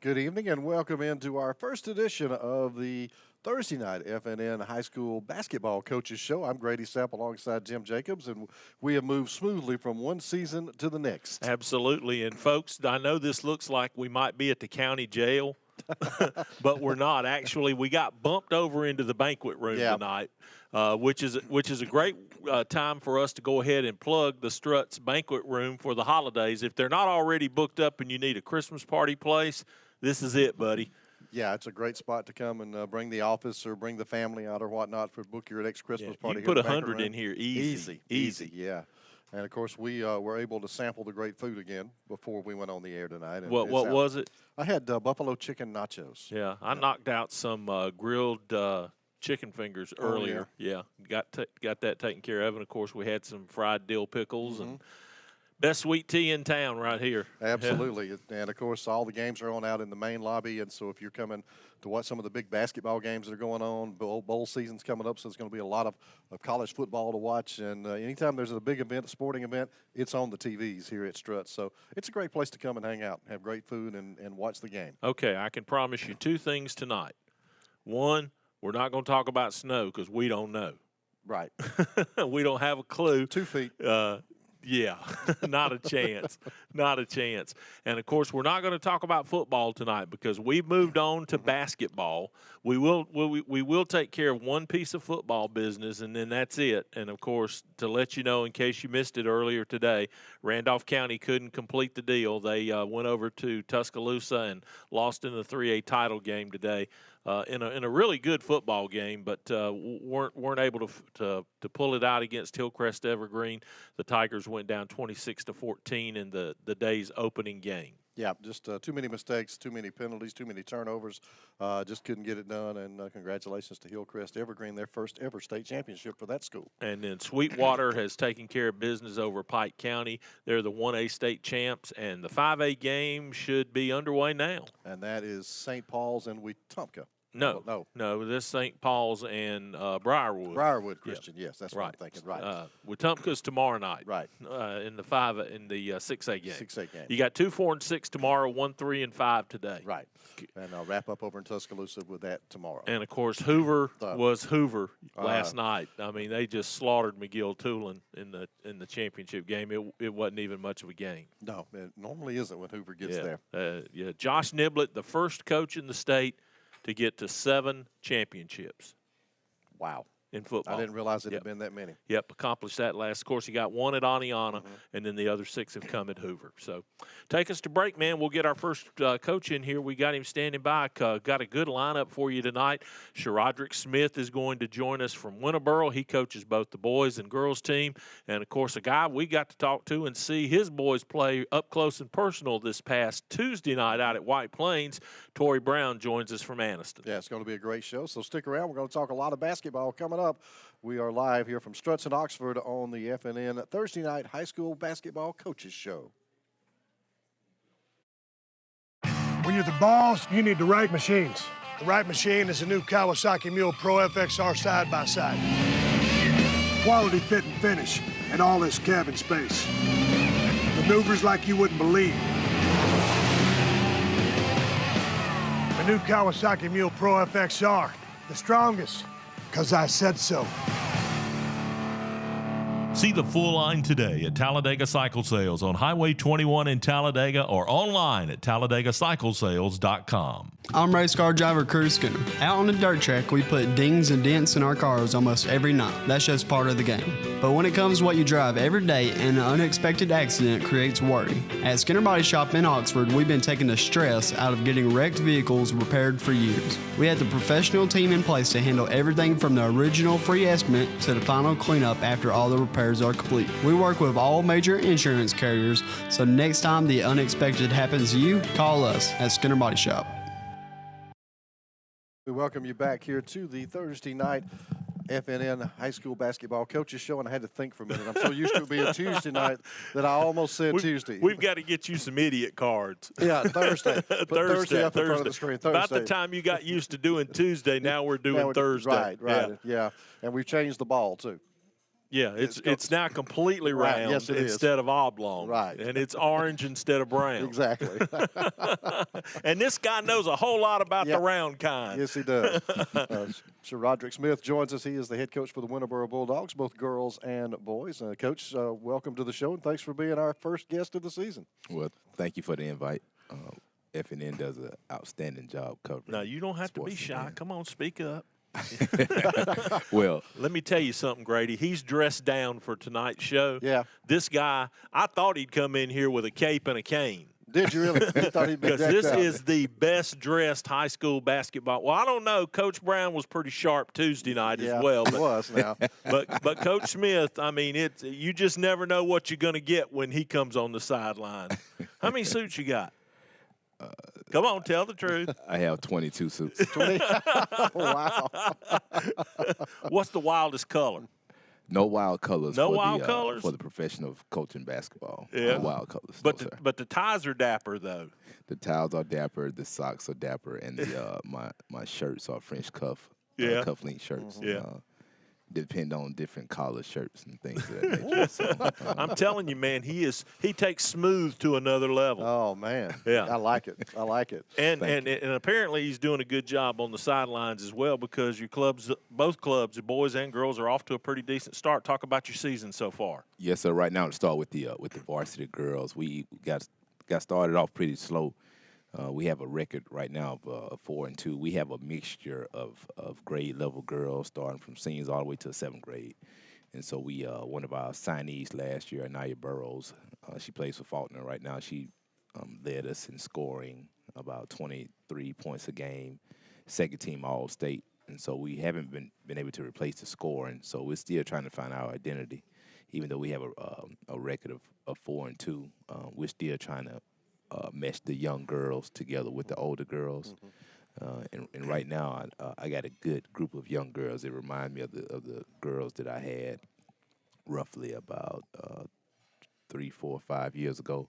Good evening and welcome into our first edition of the Thursday night FNN High School Basketball Coaches Show. I'm Grady Sapp alongside Jim Jacobs, and we have moved smoothly from one season to the next. Absolutely. And, folks, I know this looks like we might be at the county jail, but we're not. Actually, we got bumped over into the banquet room tonight, which is a great time for us to go ahead and plug the Struts banquet room for the holidays. If they're not already booked up and you need a Christmas party place, this is it, buddy. Yeah, it's a great spot to come and bring the office or bring the family out or whatnot for book your next Christmas party. You can put 100 in here easy. Yeah. And, of course, we were able to sample the great food again before we went on the air tonight. And what was it? I had buffalo chicken nachos. Yeah, I knocked out some grilled chicken fingers earlier. Yeah, got that taken care of. And, of course, we had some fried dill pickles and best sweet tea in town right here. Absolutely. Yeah. And, of course, all the games are on out in the main lobby. And so if you're coming to watch some of the big basketball games that are going on, bowl season's coming up, so there's going to be a lot of college football to watch. And anytime there's a big event, a sporting event, it's on the TVs here at Struts. So it's a great place to come and hang out, have great food, and watch the game. Okay, I can promise you two things tonight. One, we're not going to talk about snow because we don't know. Right. We don't have a clue. 2 feet. Yeah, not a chance. Not a chance. And, of course, we're not going to talk about football tonight because we've moved on to basketball. We will take care of one piece of football business, and then that's it. And, of course, to let you know, in case you missed it earlier today, Randolph County couldn't complete the deal. They went over to Tuscaloosa and lost in the 3A title game today. In a really good football game, but weren't able to pull it out against Hillcrest Evergreen. The Tigers went down 26-14 in the day's opening game. Yeah, just too many mistakes, too many penalties, too many turnovers. Just couldn't get it done. And congratulations to Hillcrest Evergreen, their first ever state championship for that school. And then Sweetwater has taken care of business over Pike County. They're the 1A state champs, and the 5A game should be underway now. And that is St. Paul's and Wetumpka. No. This St. Paul's and Briarwood. Briarwood Christian, yes, that's what I'm thinking. Right. Wetumpka's tomorrow night. Right. In the 6A game. 6A game. You got 2, 4, and 6 tomorrow. 1, 3, and 5 today. Right. And I'll wrap up over in Tuscaloosa with that tomorrow. And of course, Hoover was Hoover last night. I mean, they just slaughtered McGill-Tulane in the championship game. It wasn't even much of a game. No, it normally isn't when Hoover gets there. Josh Niblett, the first coach in the state to get to 7 championships. Wow. In football. I didn't realize it had been that many. Yep, accomplished that last. Of course, he got 1 at Aniana, and then the other 6 have come at Hoover. So take us to break, man. We'll get our first coach in here. We got him standing by. Got a good lineup for you tonight. Sheroderick Smith is going to join us from Winterboro. He coaches both the boys and girls team. And, of course, a guy we got to talk to and see his boys play up close and personal this past Tuesday night out at White Plains. Torry Brown joins us from Anniston. Yeah, it's going to be a great show. So stick around. We're going to talk a lot of basketball coming up. We are live here from Struts in Oxford on the FNN Thursday night high school basketball coaches show. When you're the boss, you need the right machines. The right machine is a new Kawasaki Mule Pro FXR side-by-side. Quality fit and finish, and all this cabin space. Maneuvers like you wouldn't believe. The new Kawasaki Mule Pro FXR, the strongest. Because I said so. See the full line today at Talladega Cycle Sales on Highway 21 in Talladega or online at TalladegaCycleSales.com. I'm race car driver Curtis Skinner. Out on the dirt track, we put dings and dents in our cars almost every night. That's just part of the game. But when it comes to what you drive every day, an unexpected accident creates worry. At Skinner Body Shop in Oxford, we've been taking the stress out of getting wrecked vehicles repaired for years. We have the professional team in place to handle everything from the original free estimate to the final cleanup after all the repairs are complete. We work with all major insurance carriers, so next time the unexpected happens to you, call us at Skinner Body Shop. We welcome you back here to the Thursday night FNN High School Basketball Coaches Show, and I had to think for a minute. I'm so used to it being Tuesday night that I almost said Tuesday. We've got to get you some idiot cards. Yeah, Thursday. Thursday up in front of the screen. Thursday. About the time you got used to doing Tuesday, now we're doing Thursday. Right, yeah. And we've changed the ball, too. Yeah, it's now completely Right, round yes, it is. instead of oblong. Right. And it's orange instead of brown. Exactly. And this guy knows a whole lot about the Yep. round kind. Yes, he does. Sheroderick Smith joins us. He is the head coach for the Winterboro Bulldogs, both girls and boys. Coach, welcome to the show, and thanks for being our first guest of the season. Well, thank you for the invite. FNN does an outstanding job covering. Now, you don't have to be sports shy. event. Come on, speak up. Well, Let me tell you something, Grady. He's dressed down for tonight's show. Yeah. This guy, I thought he'd come in here with a cape and a cane. Did you really? You thought he'd be Because decked this out. is the best dressed high school basketball. Well, I don't know. Coach Brown was pretty sharp Tuesday night Yeah, as well. he But, was now. but Coach Smith, I mean, you just never know what you're going to get when he comes on the sideline. How many suits you got? Come on, tell the truth. I have 22 suits. Wow. What's the wildest color? No wild colors. No for wild the, colors? for the profession of coaching basketball. Yeah. No wild colors. But no, sir. the ties are dapper though. The towels are dapper. The socks are dapper, and the my shirts are French Yeah. cufflink shirts. Yeah. Depend on different collar shirts and things of that nature. So, I'm telling you, man, he takes smooth to another level. Oh, man. Yeah. I like it. I like it. And Thank and apparently he's doing a good job on the sidelines as well because your clubs, both clubs, the boys and girls, are off to a pretty decent start. Talk about your season so far. yes, sir. Right now, to start with the varsity girls, we got started off pretty slow. We have a record right now of 4-2. We have a mixture of grade level girls starting from seniors all the way to 7th grade. And so we one of our signees last year, Anaya Burrows, she plays for Faulkner right now. She led us in scoring about 23 points a game, second team All-State. And so we haven't been able to replace the scoring. So we're still trying to find our identity. Even though we have a record of 4-2, we're still trying to mesh the young girls together with the older girls. And right now, I got a good group of young girls. They remind me of the girls that I had roughly about 3, 4, 5 years ago.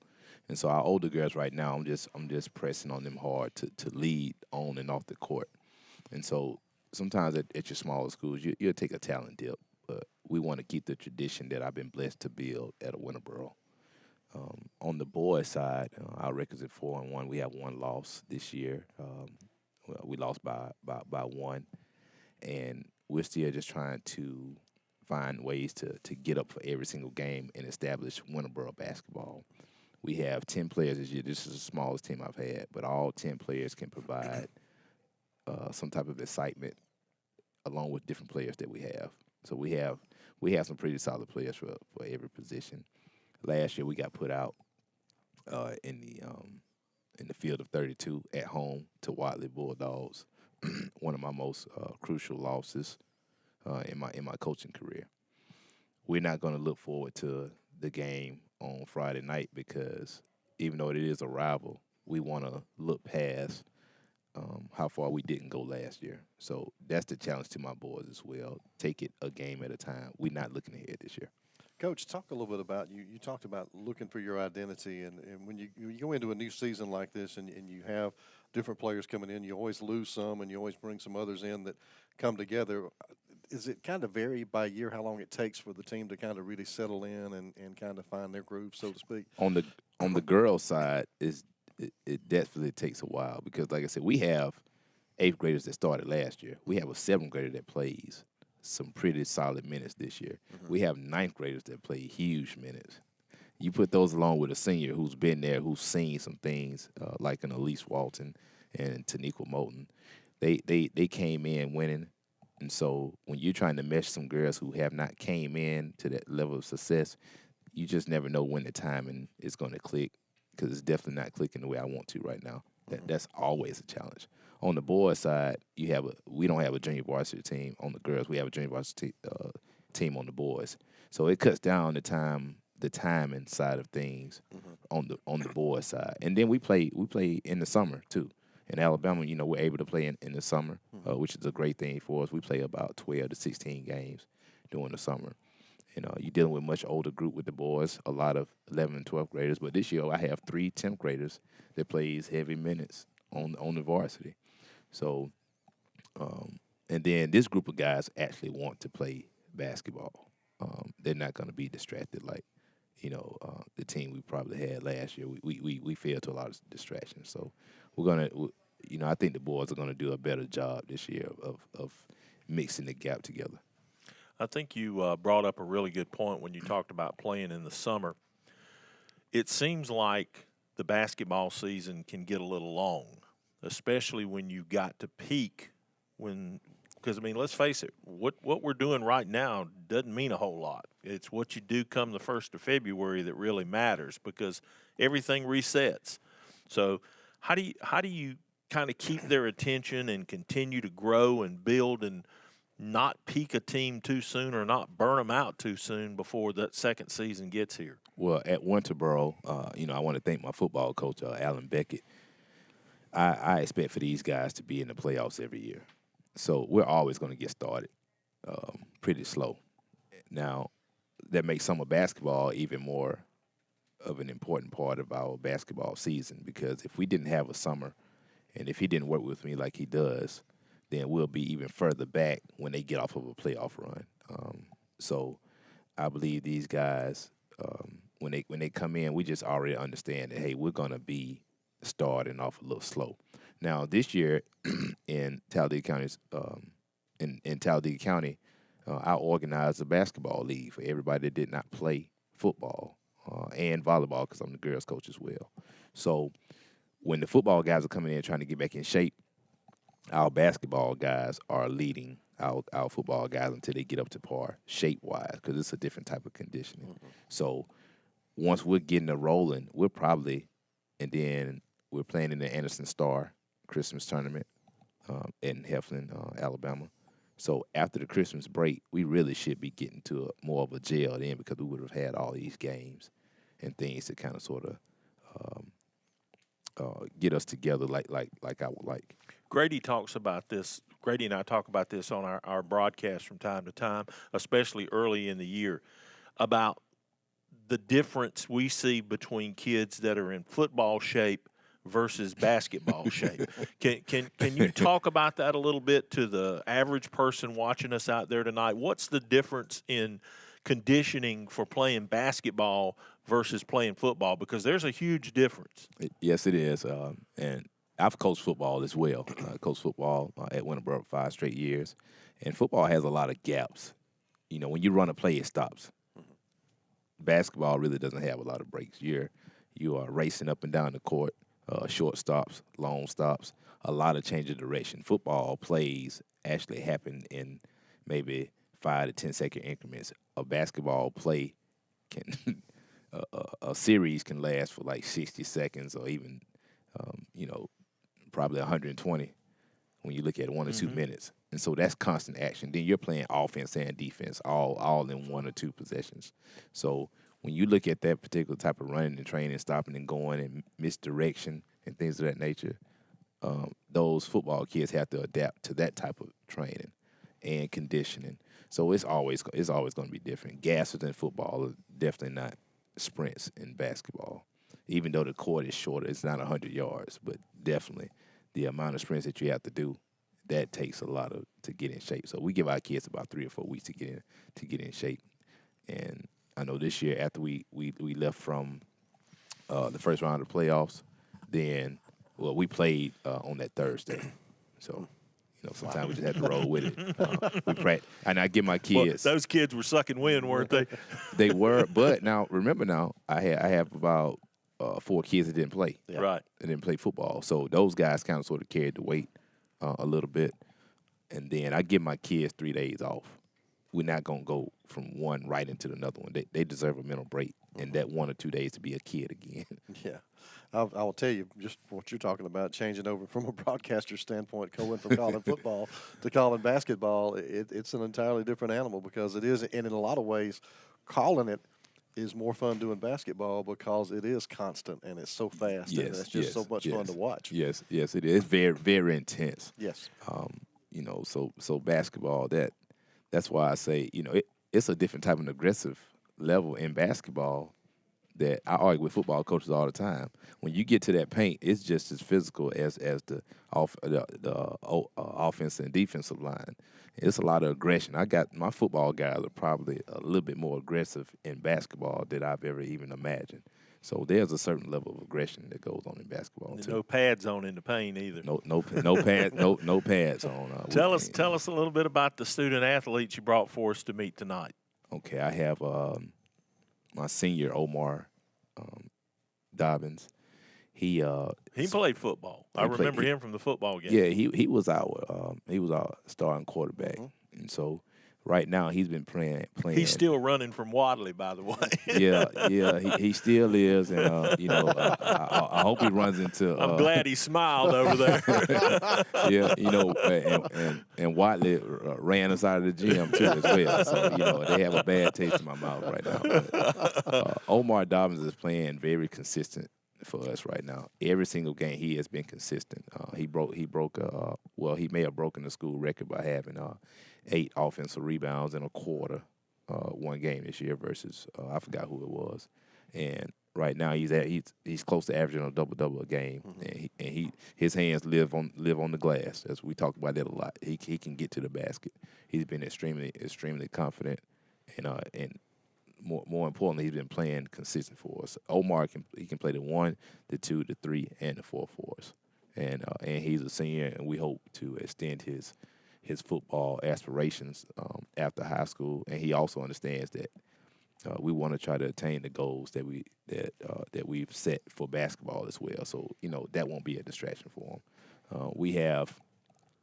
And so our older girls right now, I'm just pressing on them hard to lead on and off the court. And so sometimes at your smaller schools, you'll take a talent dip, but we want to keep the tradition that I've been blessed to build at a Winterboro. On the boys' side, our record's at 4-1. We have one loss this year. We lost by 1, and we're still just trying to find ways to get up for every single game and establish Winterboro basketball. We have 10 players this year. This is the smallest team I've had, but all 10 players can provide some type of excitement along with different players that we have. So we have some pretty solid players for every position. Last year we got put out in the field of 32 at home to Watley Bulldogs, one of my most crucial losses in my coaching career. We're not going to look forward to the game on Friday night because even though it is a rival, we want to look past how far we didn't go last year. So that's the challenge to my boys as well. Take it a game at a time. We're not looking ahead this year. Coach, talk a little bit about you talked about looking for your identity, and when you go into a new season like this and you have different players coming in, you always lose some and you always bring some others in that come together. Is it kind of vary by year how long it takes for the team to kind of really settle in and kind of find their groove, so to speak? On the girls' side, it definitely takes a while because, like I said, we have 8th graders that started last year. We have a 7th grader that plays some pretty solid minutes this year. We have 9th graders that play huge minutes. You put those along with a senior who's been there, who's seen some things, like an Elise Walton and Taniqua Moulton. They came in winning. And so when you're trying to mesh some girls who have not came in to that level of success, you just never know when the timing is going to click because it's definitely not clicking the way I want to right now. That's always a challenge. On the boys' side, we don't have a junior varsity team. On the girls, we have a junior varsity team on the boys. So it cuts down the timing side of things on the boys' side. And then we play in the summer too. In Alabama, we're able to play in the summer, which is a great thing for us. We play about 12 to 16 games during the summer. You're dealing with a much older group with the boys, a lot of 11 and 12th graders. But this year, I have 3 10th graders that plays heavy minutes on the varsity. So, and then this group of guys actually want to play basketball. they're not going to be distracted like, the team we probably had last year. We fell to a lot of distractions. So we're going to, I think the boys are going to do a better job this year of mixing the gap together. I think you brought up a really good point when you talked about playing in the summer. It seems like the basketball season can get a little long, especially when you got to peak because, let's face it, what we're doing right now doesn't mean a whole lot. It's what you do come the 1st of February that really matters because everything resets. So how do you kind of keep their attention and continue to grow and build and not peak a team too soon or not burn them out too soon before that second season gets here? Well, at Winterboro, I want to thank my football coach, Alan Beckett. I expect for these guys to be in the playoffs every year. So we're always going to get started pretty slow. Now, that makes summer basketball even more of an important part of our basketball season because if we didn't have a summer and if he didn't work with me like he does, then we'll be even further back when they get off of a playoff run. So I believe these guys, when they come in, we just already understand that, hey, we're going to be starting off a little slow. Now, this year in Talladega County, I organized a basketball league for everybody that did not play football and volleyball because I'm the girls' coach as well. So when the football guys are coming in trying to get back in shape, our basketball guys are leading our football guys until they get up to par shape-wise because it's a different type of conditioning. Mm-hmm. So once we're getting it rolling, and then we're playing in the Anniston Star Christmas tournament in Heflin, Alabama. So after the Christmas break, we really should be getting to more of a gel then because we would have had all these games and things to kind of sort of get us together like I would like. Grady talks about this. Grady and I talk about this on our broadcast from time to time, especially early in the year, about the difference we see between kids that are in football shape versus basketball shape. Can you talk about that a little bit to the average person watching us out there tonight? What's the difference in conditioning for playing basketball versus playing football? Because there's a huge difference. Yes, it is. And I've coached football as well. I coached football at Winterboro 5 straight years. And football has a lot of gaps. When you run a play, it stops. Mm-hmm. Basketball really doesn't have a lot of breaks. You are racing up and down the court. Short stops, long stops, a lot of change of direction. Football plays actually happen in maybe 5 to 10 second increments. A basketball play can a series can last for like 60 seconds or even probably 120 when you look at 1 or 2 minutes. And so that's constant action. Then you're playing offense and defense all in 1 or 2 possessions. So when you look at that particular type of running and training, stopping and going and misdirection and things of that nature, those football kids have to adapt to that type of training and conditioning. So it's always going to be different. Gassers in football are definitely not sprints in basketball. Even though the court is shorter, it's not 100 yards, but definitely the amount of sprints that you have to do, that takes a lot to get in shape. So we give our kids about 3 or 4 weeks to get in shape. And I know this year after we left from the first round of the playoffs, then we played on that Thursday. So sometimes we just have to roll with it. We practice, and I give my kids. Well, those kids were sucking wind, weren't they? They were, but now remember I have about 4 kids that didn't play. Yeah. Right. They didn't play football, so those guys kind of sort of carried the weight a little bit. And then I give my kids 3 days off. We're not going to go from one right into another one. They deserve a mental break, and that 1 or 2 days to be a kid again. Yeah. I will tell you, just what you're talking about, changing over from a broadcaster standpoint, going from calling football to calling basketball, it's an entirely different animal because it is, and in a lot of ways, calling it is more fun doing basketball because it is constant and it's so fast. Yes, and it's just so much fun to watch. Yes, it is very, very intense. Yes. So basketball, that's why I say, it's a different type of aggressive level in basketball that I argue with football coaches all the time. When you get to that paint, it's just as physical as the offensive and defensive line. It's a lot of aggression. I got my football guys are probably a little bit more aggressive in basketball than I've ever even imagined. So there's a certain level of aggression that goes on in basketball too. No pads on in the paint either. No pads on. Tell us a little bit about the student athletes you brought for us to meet tonight. Okay, I have my senior Omar Dobbins. He played football. I remember him from the football game. Yeah, he was our starting quarterback, and so right now he's been playing. He's still running from Wadley, by the way. he still is, and I hope he runs into. I'm glad he smiled over there. and Wadley ran us out of the gym too as well. So they have a bad taste in my mouth right now. But, Omar Dobbins is playing very consistent for us right now. Every single game he has been consistent. He may have broken the school record by having 8 offensive rebounds in a quarter one game this year versus I forgot who it was. And right now he's close to averaging a double a game, and his hands live on the glass. As we talk about that a lot. He can get to the basket. He's been extremely confident, and more importantly, he's been playing consistent for us. Omar can play the 1, the 2, the 3, and the 4 for us, and he's a senior, and we hope to extend his football aspirations after high school. And he also understands that we want to try to attain the goals that we've set for basketball as well. So that won't be a distraction for him. We have,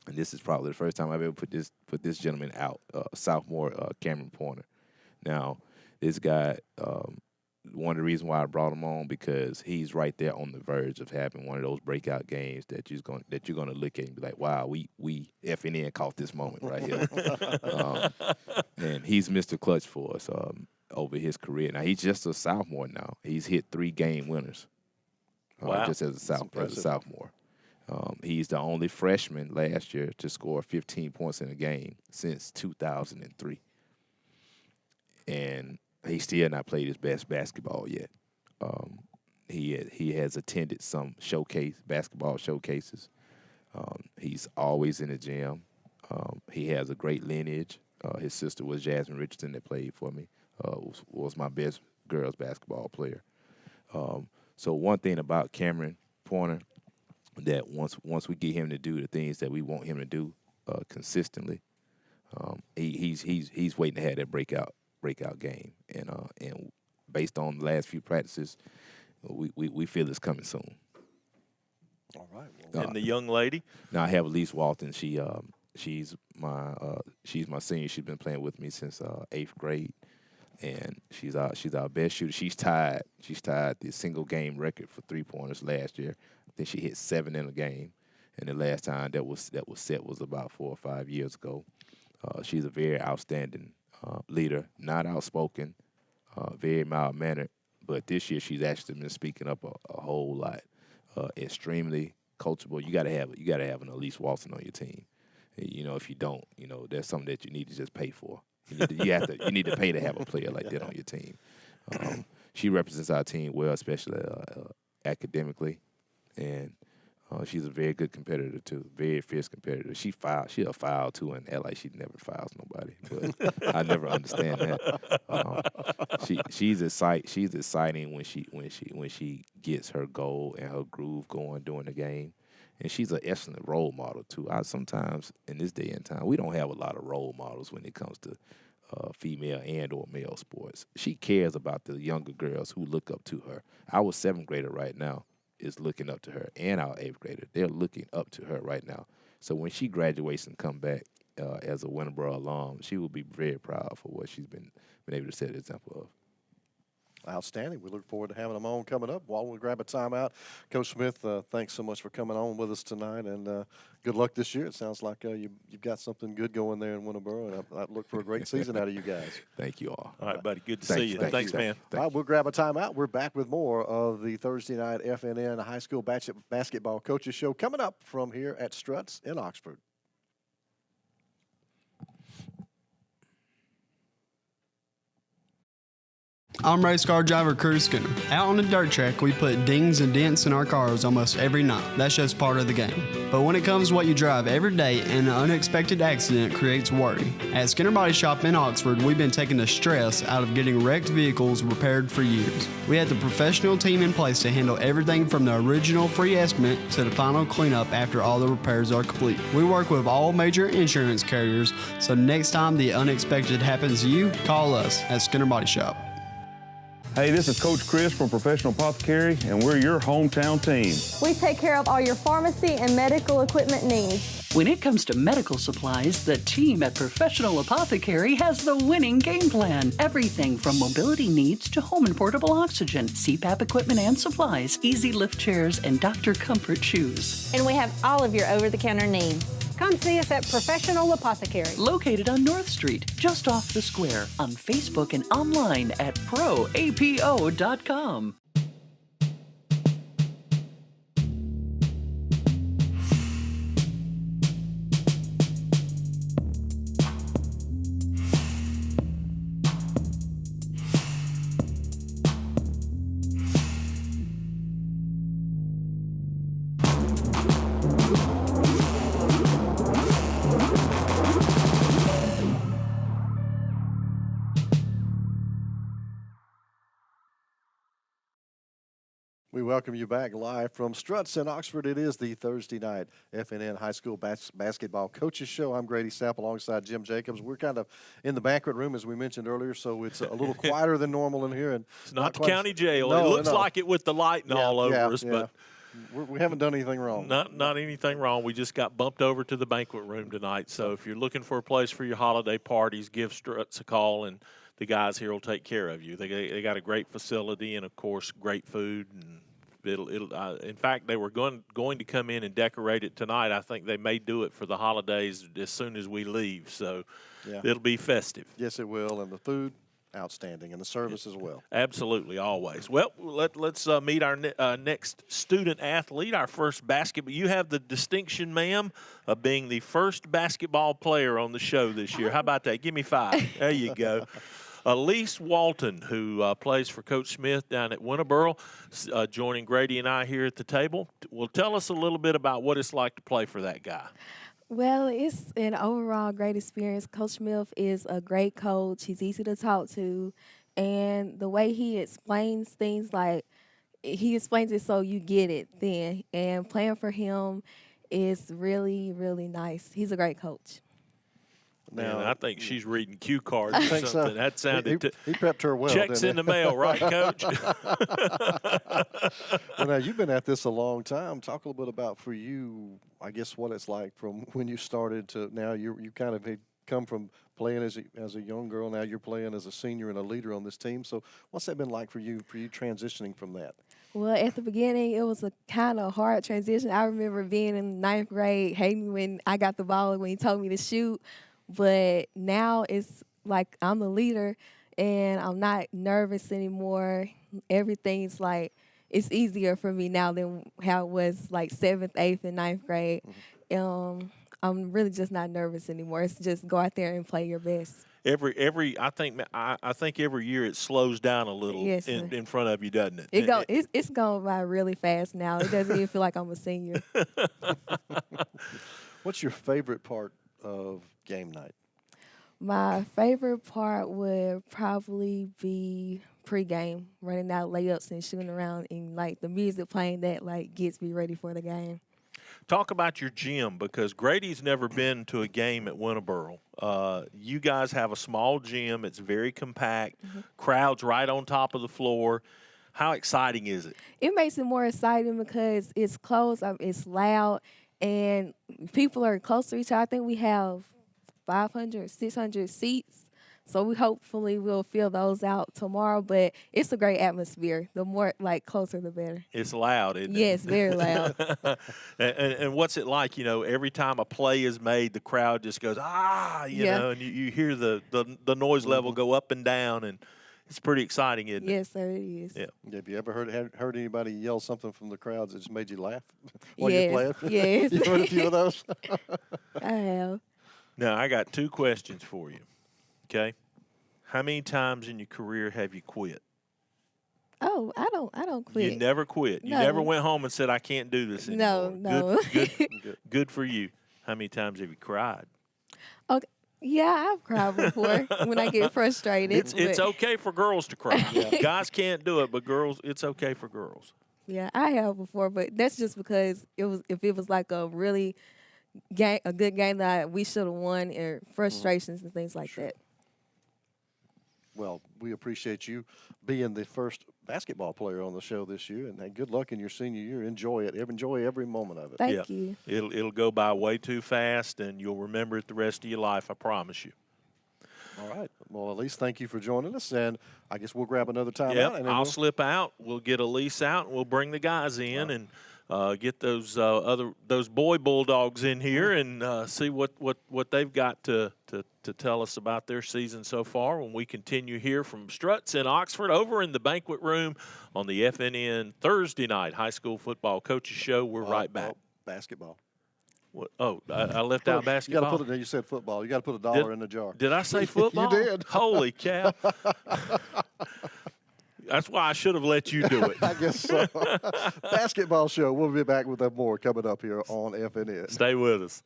and this is probably the first time I've ever put this gentleman out, sophomore Cameron Pointer. Now, this guy, one of the reasons why I brought him on, because he's right there on the verge of having one of those breakout games that you're going to look at and be like, wow, we FNN caught this moment right here. And he's Mr. Clutch for us over his career. Now, he's just a sophomore now. He's hit 3 game winners just as a sophomore. He's the only freshman last year to score 15 points in a game since 2003. And he's still not played his best basketball yet. He has attended some basketball showcases. He's always in the gym. He has a great lineage. His sister was Jasmine Richardson that played for me. Was my best girls basketball player. So one thing about Cameron Pointer, that once we get him to do the things that we want him to do consistently, he's waiting to have that breakout game, and based on the last few practices, we feel it's coming soon. All right. And the young lady? Now I have Elise Walton. She's my senior. She's been playing with me since 8th grade, and she's our best shooter. She's tied the single game record for 3-pointers last year. I think she hit 7 in a game, and the last time that was set was about 4 or 5 years ago. She's a very outstanding leader, not outspoken, very mild-mannered, but this year she's actually been speaking up a whole lot. Extremely coachable. You gotta have an Elise Walton on your team. If you don't, that's something that you need to just pay for. You need to pay to have a player like that on your team. She represents our team well, especially academically, and she's a very good competitor too. Very fierce competitor. She'll foul too and act like she never fouls nobody. But I never understand that. She's exciting when she gets her goal and her groove going during the game. And she's an excellent role model too. Sometimes in this day and time, we don't have a lot of role models when it comes to female and or male sports. She cares about the younger girls who look up to her. Our 7th grader right now is looking up to her, and our 8th grader. They're looking up to her right now. So when she graduates and come back as a Winterboro alum, she will be very proud for what she's been able to set an example of. Outstanding. We look forward to having them on coming up. While we grab a timeout, Coach Smith, thanks so much for coming on with us tonight, and good luck this year. It sounds like you've got something good going there in Winterboro, and I look for a great season out of you guys. Thank you all. All right, buddy. Good to see you. Thanks, man. All right, we'll grab a timeout. We're back with more of the Thursday night FNN High School Basketball Coaches Show coming up from here at Struts in Oxford. I'm race car driver Crew Skinner. Out on the dirt track, we put dings and dents in our cars almost every night. That's just part of the game. But when it comes to what you drive every day, an unexpected accident creates worry. At Skinner Body Shop in Oxford, we've been taking the stress out of getting wrecked vehicles repaired for years. We had the professional team in place to handle everything from the original free estimate to the final cleanup after all the repairs are complete. We work with all major insurance carriers, so next time the unexpected happens to you, call us at Skinner Body Shop. Hey, this is Coach Chris from Professional Apothecary, and we're your hometown team. We take care of all your pharmacy and medical equipment needs. When it comes to medical supplies, the team at Professional Apothecary has the winning game plan. Everything from mobility needs to home and portable oxygen, CPAP equipment and supplies, easy lift chairs, and doctor comfort shoes. And we have all of your over-the-counter needs. Come see us at Professional Apothecary. Located on North Street, just off the square, on Facebook and online at proapo.com. We welcome you back live from Struts in Oxford. It is the Thursday night FNN High School basketball coaches show. I'm Grady Sapp alongside Jim Jacobs. We're kind of in the banquet room, as we mentioned earlier, so it's a little quieter than normal in here. And It's not the quite county jail. No, it looks no. like it with the lighting all over us, but we haven't done anything wrong. not anything wrong. We just got bumped over to the banquet room tonight. So if you're looking for a place for your holiday parties, give Struts a call, and the guys here will take care of you. They got a great facility and, of course, great food. And in fact, they were going to come in and decorate it tonight. I think they may do it for the holidays as soon as we leave. So it'll be festive. Yes, it will. And the food, outstanding. And the service as well. Absolutely, always. Well, let's meet our next student athlete, our first basketball. You have the distinction, ma'am, of being the first basketball player on the show this year. How about that? Give me 5. There you go. Elise Walton, who plays for Coach Smith down at Winterboro, joining Grady and I here at the table. Will tell us a little bit about what it's like to play for that guy. Well, it's an overall great experience. Coach Smith is a great coach. He's easy to talk to. And the way he explains things, like he explains it so you get it then. And playing for him is really, really nice. He's a great coach. Man, I think she's reading cue cards or something. So. That sounded he prepped her well. Checks in the mail, right, Coach? Well, now, you've been at this a long time. Talk a little bit about, for you, I guess, what it's like from when you started to now. You kind of had come from playing as a young girl. Now you're playing as a senior and a leader on this team. So what's that been like for you transitioning from that? Well, at the beginning, it was a kind of hard transition. I remember being in 9th grade, hating when I got the ball when he told me to shoot. But now it's like I'm the leader, and I'm not nervous anymore. Everything's like it's easier for me now than how it was like 7th, 8th, and 9th grade. I'm really just not nervous anymore. It's just go out there and play your best. I think every year it slows down a little in front of you, doesn't it? It's going by really fast now. It doesn't even feel like I'm a senior. What's your favorite part of game night? My favorite part would probably be pregame, running out layups and shooting around, and like the music playing that like gets me ready for the game. Talk about your gym, because Grady's never been to a game at Winterboro. You guys have a small gym. It's very compact. Crowds right on top of the floor. How exciting is it? It makes it more exciting because it's close, it's loud, and people are close to each other. I think we have 500, 600 seats. So we hopefully will fill those out tomorrow, but it's a great atmosphere. The more closer, the better. It's loud, isn't it? Yes, very loud. and what's it like? Every time a play is made, the crowd just goes you know, and you hear the noise level go up and down, and it's pretty exciting, isn't it? Yes, sir, it is. Yeah. Have you ever heard anybody yell something from the crowds that just made you laugh while you're playing? Yes. You heard a few of those? I have. Now I got 2 questions for you. Okay, how many times in your career have you quit? Oh, I don't quit. You never quit. You No. never went home and said, I can't do this anymore. No. Good for you. How many times have you cried? Okay. Yeah, I've cried before when I get frustrated. It's okay for girls to cry. Guys can't do it, but girls, it's okay for girls. Yeah, I have before, but that's just because if it was like a really a good game that we should have won, or frustrations and things like that. Well, we appreciate you being the first basketball player on the show this year, and good luck in your senior year. Enjoy it. Enjoy every moment of it. Thank you. It'll go by way too fast, and you'll remember it the rest of your life. I promise you. All right. Well, Elise, thank you for joining us, and I guess we'll grab another time Yep, out. And I'll slip out. We'll get Elise out, and we'll bring the guys in and get those boy bulldogs in here and see what they've got to tell us about their season so far when we continue here from Struts in Oxford over in the banquet room on the FNN Thursday night high school football coaches show. We're right back. Basketball. What? Oh, I left out basketball. You got to put it. You said football. You got to put $1 in the jar. Did I say football? You did. Holy cow! That's why I should have let you do it. I guess so. Basketball show. We'll be back with more coming up here on FNN. Stay with us.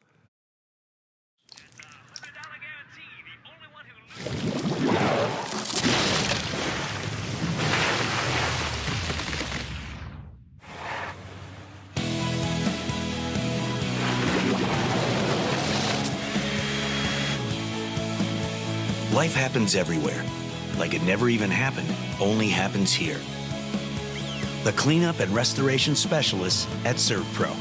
Life happens everywhere. Like it never even happened, only happens here. The cleanup and restoration specialists at ServPro.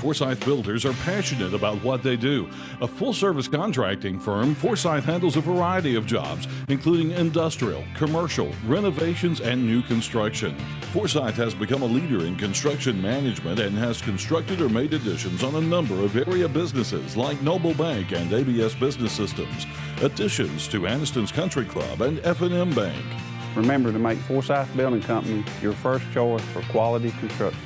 Forsyth Builders are passionate about what they do. A full-service contracting firm, Forsyth handles a variety of jobs, including industrial, commercial, renovations, and new construction. Forsyth has become a leader in construction management and has constructed or made additions on a number of area businesses like Noble Bank and ABS Business Systems, additions to Anniston's Country Club and FNN Bank. Remember to make Forsyth Building Company your first choice for quality construction.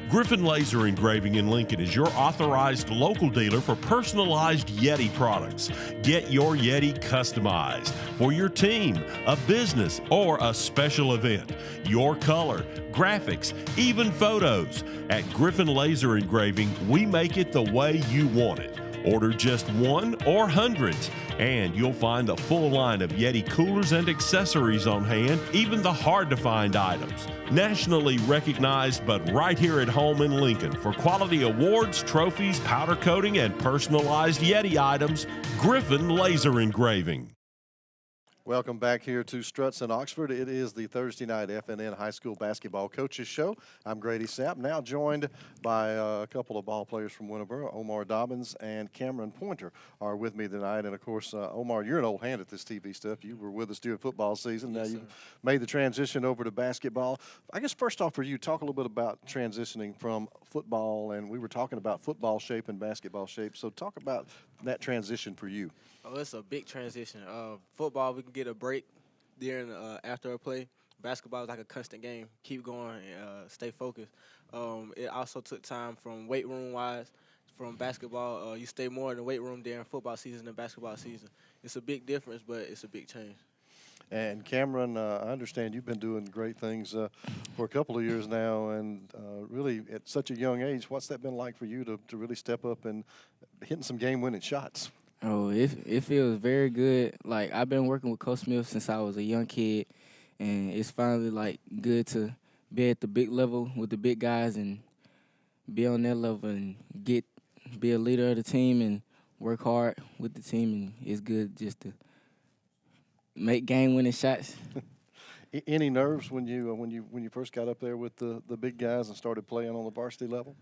Griffin Laser Engraving in Lincoln is your authorized local dealer for personalized Yeti products. Get your Yeti customized for your team, a business, or a special event. Your color, graphics, even photos. At Griffin Laser Engraving, we make it the way you want it. Order just one or hundreds, and you'll find a full line of Yeti coolers and accessories on hand, even the hard-to-find items. Nationally recognized, but right here at home in Lincoln for quality awards, trophies, powder coating, and personalized Yeti items, Griffin Laser Engraving. Welcome back here to Struts in Oxford. It is the Thursday night FNN High School Basketball Coaches Show. I'm Grady Sapp, now joined by a couple of ball players from Winterboro. Omar Dobbins and Cameron Pointer are with me tonight. And, of course, Omar, you're an old hand at this TV stuff. You were with us during football season. Now you've made the transition over to basketball. I guess first off for you, talk a little bit about transitioning from football. And we were talking about football shape and basketball shape. So talk about that transition for you. Oh, it's a big transition. Football, we can get a break during after a play. Basketball is like a constant game. Keep going and stay focused. It also took time from weight room wise. From basketball, you stay more in the weight room during football season than basketball season. It's a big difference, but it's a big change. And Cameron, I understand you've been doing great things for a couple of years now, and really at such a young age, what's that been like for you to really step up and hitting some game-winning shots? Oh, it feels very good. Like, I've been working with Coach Smith since I was a young kid, and it's finally, like, good to be at the big level with the big guys and be on that level and be a leader of the team and work hard with the team. And it's good just to make game-winning shots. Any nerves when you first got up there with the big guys and started playing on the varsity level?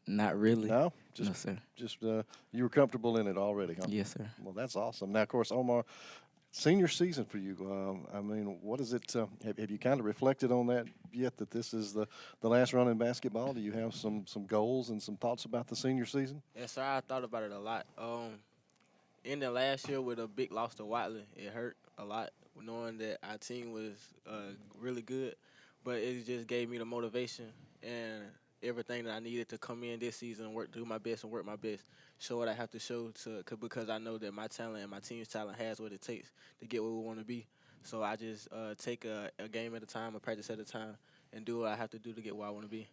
Not really. No? No, sir. Just you were comfortable in it already, huh? Yes, sir. Well, that's awesome. Now, of course, Omar, senior season for you. I mean, what is it? Have you kind of reflected on that yet, that this is the last run in basketball? Do you have some goals and some thoughts about the senior season? Yes, sir. I thought about it a lot. In the last year with a big loss to Watley, it hurt a lot knowing that our team was really good, but it just gave me the motivation, and everything that I needed to come in this season and do my best and work my best. Show what I have to show because I know that my talent and my team's talent has what it takes to get where we want to be. So I just take a game at a time, a practice at a time, and do what I have to do to get where I want to be.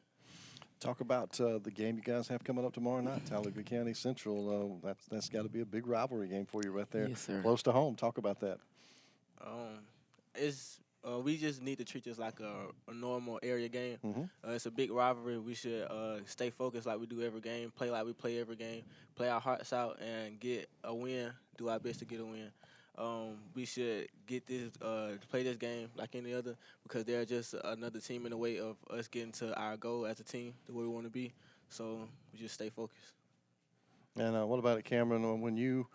Talk about the game you guys have coming up tomorrow night, Talladega County Central. That's got to be a big rivalry game for you right there. Yes, sir. Close to home. Talk about that. We just need to treat this like a normal area game. It's a big rivalry. We should stay focused like we do every game, play like we play every game, play our hearts out, and get a win, do our best to get a win. We should get this, play this game like any other because they're just another team in the way of us getting to our goal as a team, to where we want to be. So we just stay focused. And what about it, Cameron? When you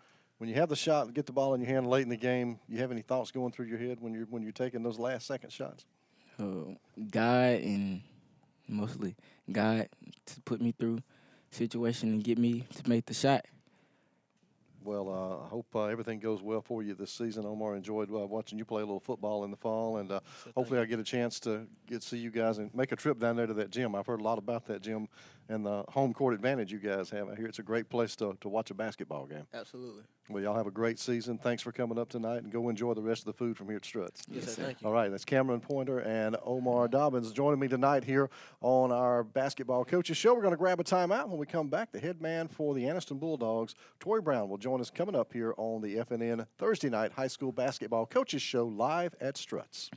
have the shot and get the ball in your hand late in the game, you have any thoughts going through your head when you're taking those last second shots? God, and mostly God, to put me through situation and get me to make the shot. Well, I hope everything goes well for you this season. Omar, enjoyed watching you play a little football in the fall, and hopefully I get a chance to see you guys and make a trip down there to that gym. I've heard a lot about that gym and the home court advantage you guys have. I hear it's a great place to watch a basketball game. Absolutely. Well, y'all have a great season. Thanks for coming up tonight, and go enjoy the rest of the food from here at Struts. Yes, sir. Thank you. All right, that's Cameron Pointer and Omar Dobbins joining me tonight here on our Basketball Coaches Show. We're going to grab a timeout. When we come back, the head man for the Anniston Bulldogs, Torry Brown, will join us coming up here on the FNN Thursday night high school basketball coaches show live at Struts.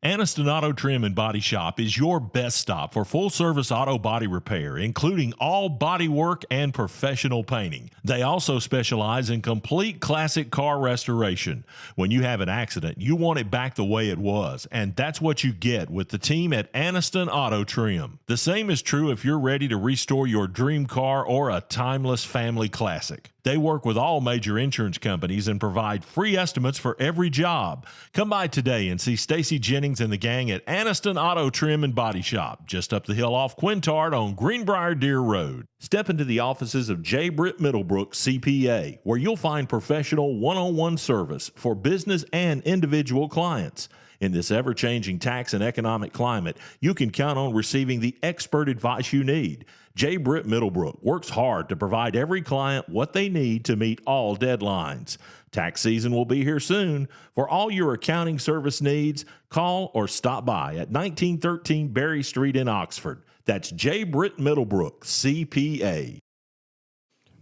Anniston Auto Trim and Body Shop is your best stop for full-service auto body repair, including all body work and professional painting. They also specialize in complete classic car restoration. When you have an accident, you want it back the way it was, and that's what you get with the team at Anniston Auto Trim. The same is true if you're ready to restore your dream car or a timeless family classic. They work with all major insurance companies and provide free estimates for every job. Come by today and see Stacy Jennings and the gang at Anniston Auto Trim and Body Shop, just up the hill off Quintard on Greenbrier Deer Road. Step into the offices of J. Britt Middlebrook, CPA, where you'll find professional one-on-one service for business and individual clients. In this ever-changing tax and economic climate, you can count on receiving the expert advice you need. J. Britt Middlebrook works hard to provide every client what they need to meet all deadlines. Tax season will be here soon. For all your accounting service needs, call or stop by at 1913 Berry Street in Oxford. That's J. Britt Middlebrook, CPA.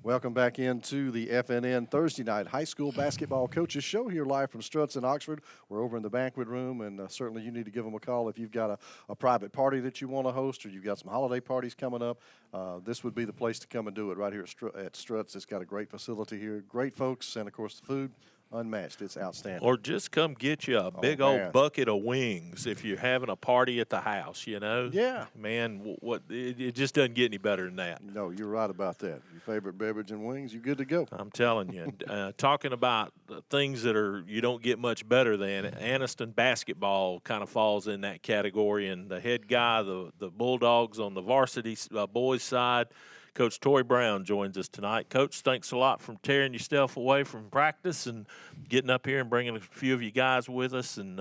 Welcome back into the FNN Thursday night high school basketball coaches show here live from Struts in Oxford. We're over in the banquet room, and certainly you need to give them a call if you've got a private party that you want to host, or you've got some holiday parties coming up. This would be the place to come and do it right here at Struts. It's got a great facility here, great folks, and of course the food, unmatched. It's outstanding. Or just come get you a big old bucket of wings if you're having a party at the house, you know? Yeah. Man, it just doesn't get any better than that. No, you're right about that. Your favorite beverage and wings, you're good to go. I'm telling you. Talking about things that you don't get much better than, Anniston basketball kind of falls in that category, and the head guy, the Bulldogs on the varsity boys side, Coach Torry Brown joins us tonight. Coach, thanks a lot for tearing yourself away from practice and getting up here and bringing a few of you guys with us, and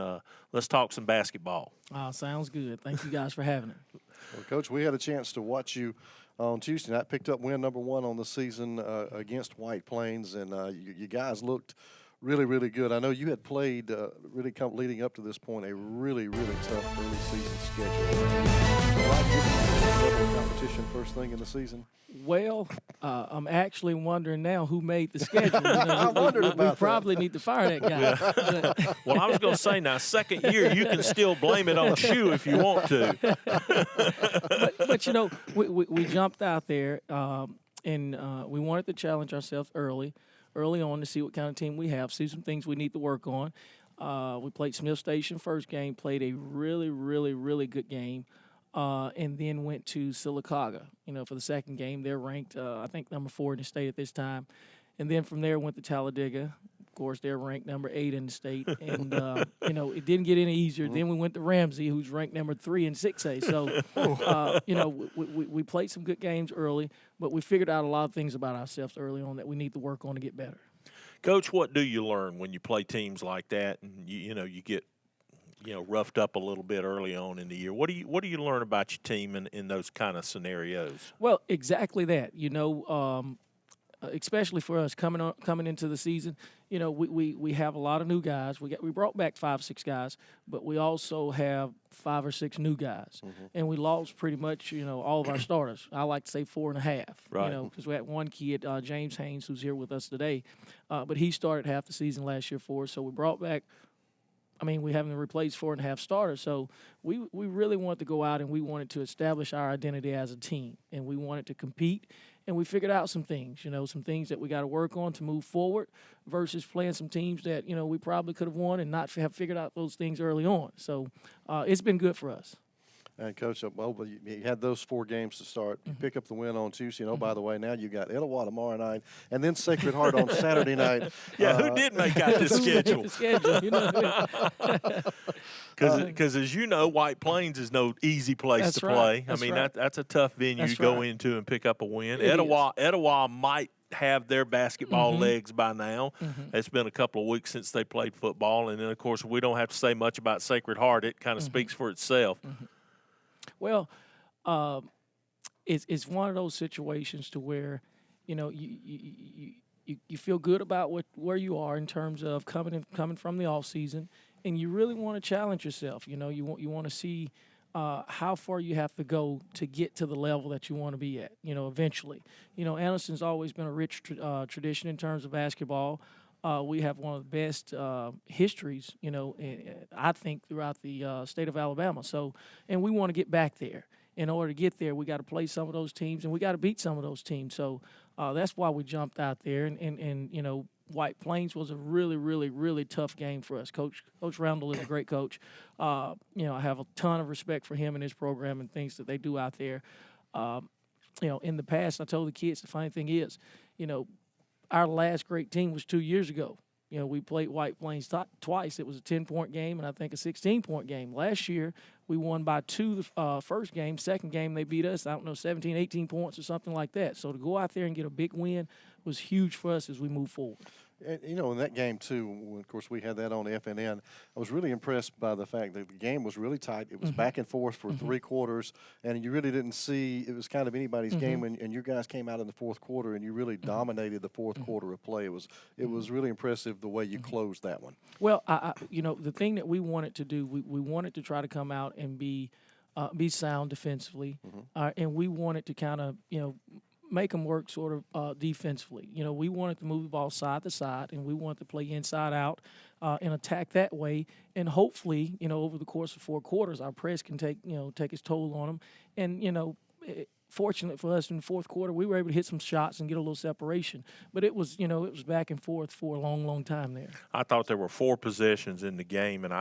let's talk some basketball. Sounds good. Thank you guys for having it. Well, Coach, we had a chance to watch you on Tuesday night. Picked up win number 1 on the season against White Plains, and you guys looked really, really good. I know you had played leading up to this point a really, really tough early season schedule. Competition first thing in the season? Well, I'm actually wondering now who made the schedule. I wondered about that. We probably need to fire that guy. Well, I was going to say, now, second year, you can still blame it on Shoe if you want to. but you know, we jumped out there, and we wanted to challenge ourselves early on to see what kind of team we have, see some things we need to work on. We played Smith Station first game, played a really, really, really good game. And then went to Sylacauga, for the second game. They're ranked, I think, number 4 in the state at this time. And then from there went to Talladega. Of course, they're ranked number 8 in the state. And, it didn't get any easier. Then we went to Ramsey, who's ranked number 3 in 6A. So, we played some good games early, but we figured out a lot of things about ourselves early on that we need to work on to get better. Coach, what do you learn when you play teams like that and, you roughed up a little bit early on in the year. What do you learn about your team in those kind of scenarios? Well, exactly that. Especially for us coming into the season, we have a lot of new guys. We brought back 5-6 guys, but we also have 5 or 6 new guys, and we lost pretty much all of our starters. I like to say 4.5, right? Because we had one kid, James Haynes, who's here with us today, but he started half the season last year for us. So we brought back. We haven't replaced 4.5 starters, so we really wanted to go out and we wanted to establish our identity as a team, and we wanted to compete. And we figured out some things, some things that we got to work on to move forward versus playing some teams that, we probably could have won and not have figured out those things early on. So it's been good for us. And, Coach, you had those 4 games to start. You pick up the win on Tuesday. By the way, now you got Etowah tomorrow night and then Sacred Heart on Saturday night. Yeah, who did make out the schedule? Because as you know, White Plains is no easy place to play. That's a tough venue to go into and pick up a win. Etowah might have their basketball legs by now. It's been a couple of weeks since they played football. And then, of course, we don't have to say much about Sacred Heart. It kind of speaks for itself. Well, it's one of those situations to where, you feel good about where you are in terms of coming from the off season, and you really want to challenge yourself. You want to see how far you have to go to get to the level that you want to be at. Eventually. Anniston's always been a rich tradition in terms of basketball. We have one of the best histories, I think, throughout the state of Alabama. And we want to get back there. In order to get there, we got to play some of those teams, and we got to beat some of those teams. So that's why we jumped out there. And White Plains was a really, really, really tough game for us. Coach Randall is a great coach. I have a ton of respect for him and his program and things that they do out there. In the past, I told the kids, the funny thing is, our last great team was 2 years ago. We played White Plains twice. It was a 10-point game and I think a 16-point game. Last year, we won by 2 the first game. Second game, they beat us, 17, 18 points or something like that. So to go out there and get a big win was huge for us as we move forward. And, in that game, too, of course, we had that on FNN. I was really impressed by the fact that the game was really tight. It was back and forth for 3 quarters, and you really didn't see – it was kind of anybody's game, and you guys came out in the fourth quarter, and you really dominated the fourth quarter of play. It was really impressive the way you closed that one. Well, the thing that we wanted to do, we wanted to try to come out and be sound defensively, and we wanted to kind of, make them work sort of defensively. We wanted to move the ball side to side, and we wanted to play inside out and attack that way. And hopefully, over the course of 4 quarters, our press can take its toll on them. And, fortunate for us in the fourth quarter, we were able to hit some shots and get a little separation. But it was back and forth for a long, long time there. I thought there were 4 possessions in the game, and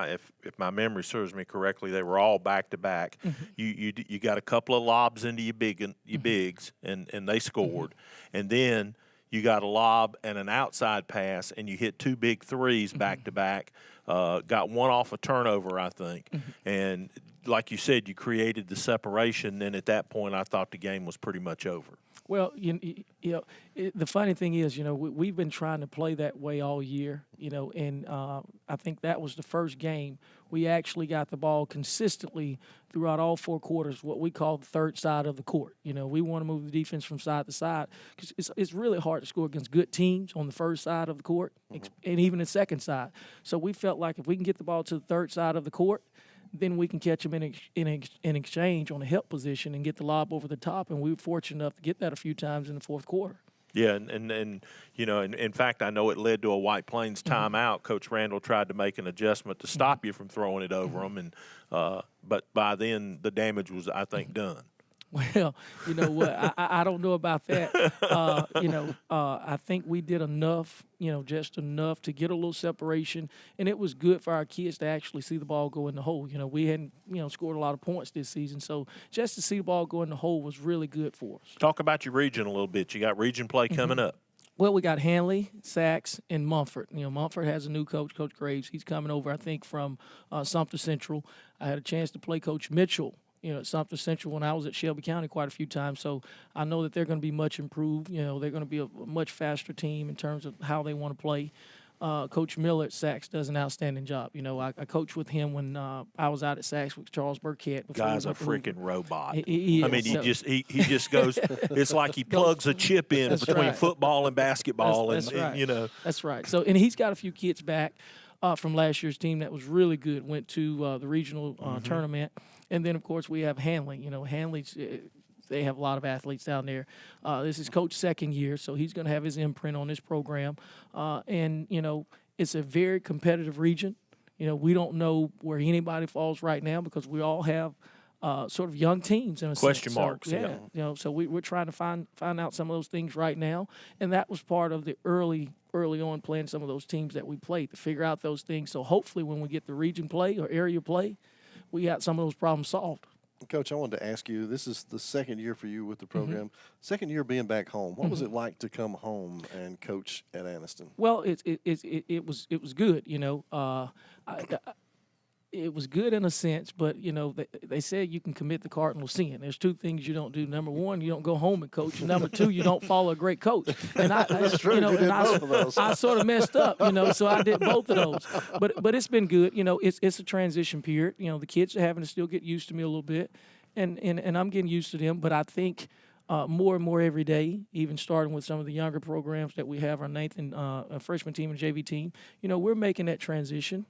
if my memory serves me correctly, they were all back to back. You got a couple of lobs into your bigs, and they scored, and then you got a lob and an outside pass, and you hit 2 big threes back to back. Got one off a turnover, I think, and like you said, you created the separation. Then at that point, I thought the game was pretty much over. Well, the funny thing is, we've been trying to play that way all year, and I think that was the first game we actually got the ball consistently throughout all 4 quarters, what we call the third side of the court. We want to move the defense from side to side because it's really hard to score against good teams on the first side of the court and even the second side. So we felt like if we can get the ball to the third side of the court, then we can catch them in exchange on a help position and get the lob over the top. And we were fortunate enough to get that a few times in the fourth quarter. Yeah, and in fact, I know it led to a White Plains timeout. Coach Randall tried to make an adjustment to stop you from throwing it over them, and but by then the damage was, I think, done. Well, you know what? I don't know about that. I think we did enough, just enough to get a little separation, and it was good for our kids to actually see the ball go in the hole. We hadn't, scored a lot of points this season, so just to see the ball go in the hole was really good for us. Talk about your region a little bit. You got region play coming up. Well, we got Hanley, Sachs, and Mumford. Mumford has a new coach, Coach Graves. He's coming over, I think, from Sumter Central. I had a chance to play Coach Mitchell, at Sumter Central when I was at Shelby County quite a few times. So I know that they're going to be much improved. They're going to be a much faster team in terms of how they want to play. Coach Miller at Sachs does an outstanding job. You know, I coached with him when I was out at Sachs with Charles Burkett. Guy's a freaking robot. He is. I mean, he just goes. It's like he plugs a chip in between football and basketball, that's right. you know. That's right. So, and he's got a few kids back from last year's team that was really good. Went to the regional tournament, and then of course we have Hanley. You know, Hanley's. They have a lot of athletes down there. This is Coach's second year, so he's going to have his imprint on this program. And, you know, it's a very competitive region. You know, we don't know where anybody falls right now because we all have sort of young teams in a question sense. marks. So, yeah, you know, so we're trying to find out some of those things right now, and that was part of the early on playing some of those teams that we played to figure out those things. So hopefully when we get the region play or area play, we got some of those problems solved. Coach, I wanted to ask you, this is the second year for you with the program. Second year being back home. What was it like to come home and coach at Anniston? Well, it was good, you know. It was good in a sense, but, you know, they said you can commit the cardinal sin. There's two things you don't do. Number one, you don't go home and coach. And number two, you don't follow a great coach. And That's true. You know, You did and both of those. I sort of messed up, you know, so I did both of those. But it's been good. You know, it's a transition period. You know, the kids are having to still get used to me a little bit, and I'm getting used to them. But I think more and more every day, even starting with some of the younger programs that we have, our ninth and freshman team and JV team, you know, we're making that transition.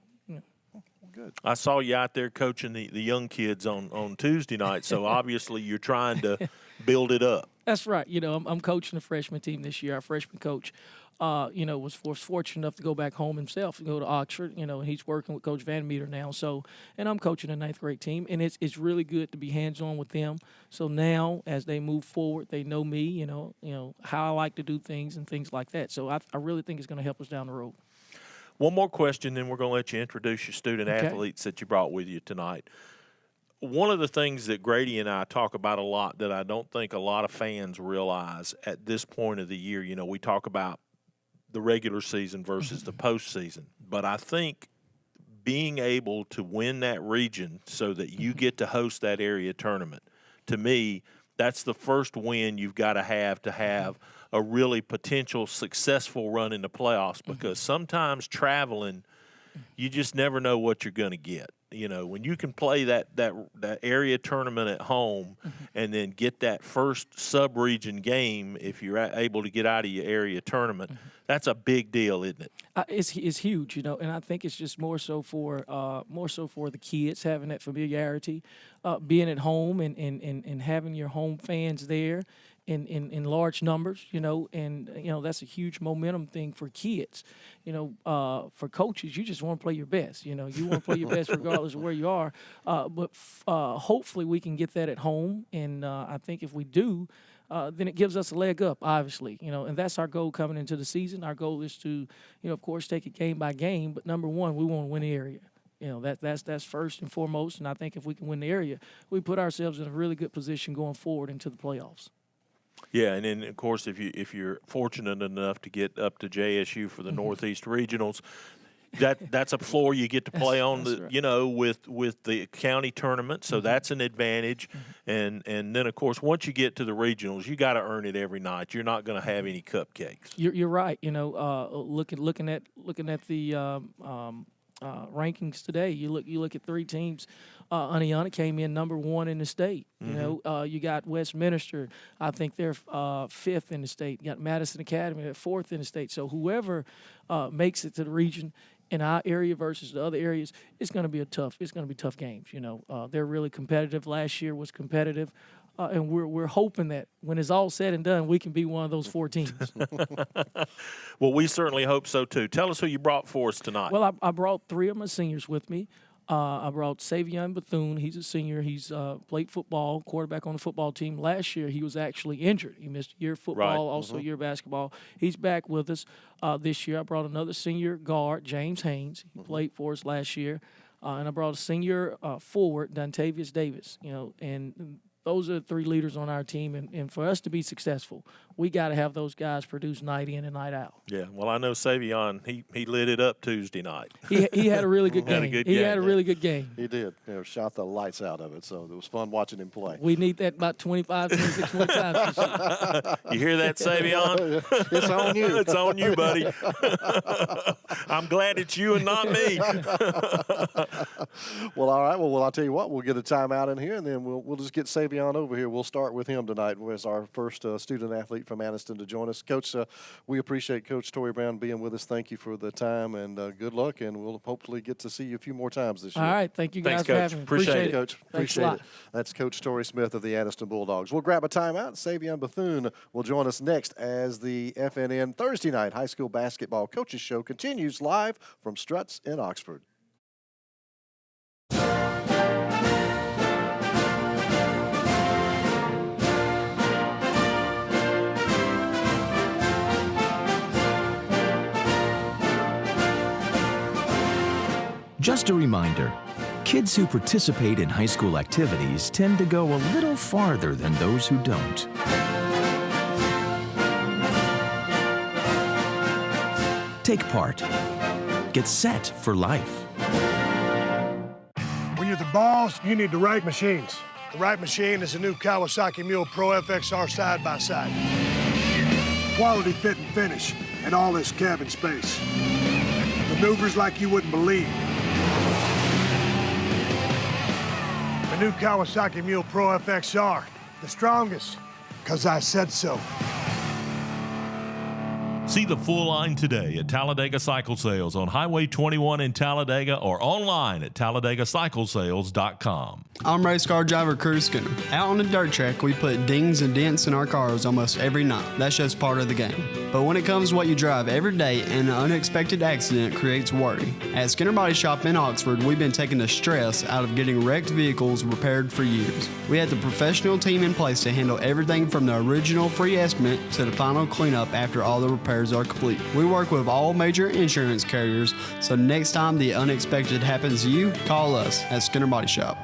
Good. I saw you out there coaching the young kids on Tuesday night, so obviously you're trying to build it up. That's right. You know, I'm coaching the freshman team this year. Our freshman coach, you know, was fortunate enough to go back home himself and go to Oxford. You know, and he's working with Coach Van Meter now. So, and I'm coaching a ninth grade team, and it's really good to be hands-on with them. So now, as they move forward, they know me. You know how I like to do things and things like that. So I really think it's going to help us down the road. One more question, then we're going to let you introduce your student athletes that you brought with you tonight. One of the things that Grady and I talk about a lot that I don't think a lot of fans realize at this point of the year, you know, we talk about the regular season versus the postseason. But I think being able to win that region so that you get to host that area tournament, to me, that's the first win you've got to have a really potential successful run in the playoffs, because sometimes traveling, you just never know what you're going to get. You know, when you can play that area tournament at home and then get that first sub-region game, if you're able to get out of your area tournament, that's a big deal, isn't it? It's huge, you know, and I think it's just more so for the kids having that familiarity, being at home and having your home fans there in large numbers, you know, and, you know, that's a huge momentum thing for kids. You know, for coaches, you just want to play your best. You know, you want to play your best regardless of where you are. But hopefully we can get that at home, and I think if we do, then it gives us a leg up, obviously, you know, and that's our goal coming into the season. Our goal is to, you know, of course, take it game by game, but number one, we want to win the area. You know, that's first and foremost, and I think if we can win the area, we put ourselves in a really good position going forward into the playoffs. Yeah, and then of course, if you're fortunate enough to get up to JSU for the Northeast Regionals, that's a floor you get to play on, right. You know, with the county tournament, so that's an advantage. And then of course, once you get to the regionals, you got to earn it every night. You're not going to have any cupcakes. You're right. You know, looking at the rankings today, you look at three teams. Aniana came in number 1 in the state. You know, you got Westminster. I think they're 5th in the state. You got Madison Academy at 4th in the state. So whoever makes it to the region in our area versus the other areas, it's going to be tough games. You know, they're really competitive. Last year was competitive. And we're hoping that when it's all said and done, we can be one of those 4 teams. Well, we certainly hope so, too. Tell us who you brought for us tonight. Well, I brought 3 of my seniors with me. I brought Savion Bethune. He's a senior. He's played football, quarterback on the football team. Last year, he was actually injured. He missed a year of football, also a year of basketball. He's back with us this year. I brought another senior guard, James Haynes. He played for us last year. And I brought a senior forward, Dontavius Davis. You know, and those are the three leaders on our team, and for us to be successful, we got to have those guys produce night in and night out. Yeah, well, I know Savion, he lit it up Tuesday night. He had a really good game. He had a really good game. He did. Shot the lights out of it, so it was fun watching him play. We need that about 25, 26 more times. You hear that, Savion? It's on you. It's on you, buddy. I'm glad it's you and not me. Well, all right. Well, I'll tell you what. We'll get a timeout in here, and then we'll just get Savion over here. We'll start with him tonight as our first student-athlete from Anniston to join us. Coach, we appreciate Coach Torry Brown being with us. Thank you for the time, and good luck, and we'll hopefully get to see you a few more times this year. All right. Thank you guys Thanks, for Coach. having me. Appreciate it. Coach. Appreciate it. That's Coach Torry Smith of the Anniston Bulldogs. We'll grab a timeout. Savion Bethune will join us next as the FNN Thursday night high school basketball coaches show continues live from Struts in Oxford. Just a reminder, kids who participate in high school activities tend to go a little farther than those who don't. Take part. Get set for life. When you're the boss, you need the right machines. The right machine is a new Kawasaki Mule Pro FXR side-by-side. Quality fit and finish, and all this cabin space. Maneuvers like you wouldn't believe. The new Kawasaki Mule Pro FXR, the strongest, 'cause I said so. See the full line today at Talladega Cycle Sales on Highway 21 in Talladega or online at TalladagaCycleSales.com. I'm race car driver Cruz Skinner. Out on the dirt track, we put dings and dents in our cars almost every night. That's just part of the game. But when it comes to what you drive every day, an unexpected accident creates worry. At Skinner Body Shop in Oxford, we've been taking the stress out of getting wrecked vehicles repaired for years. We have the professional team in place to handle everything from the original free estimate to the final cleanup after all the repairs are complete. We work with all major insurance carriers, so next time the unexpected happens to you, call us at Skinner Body Shop.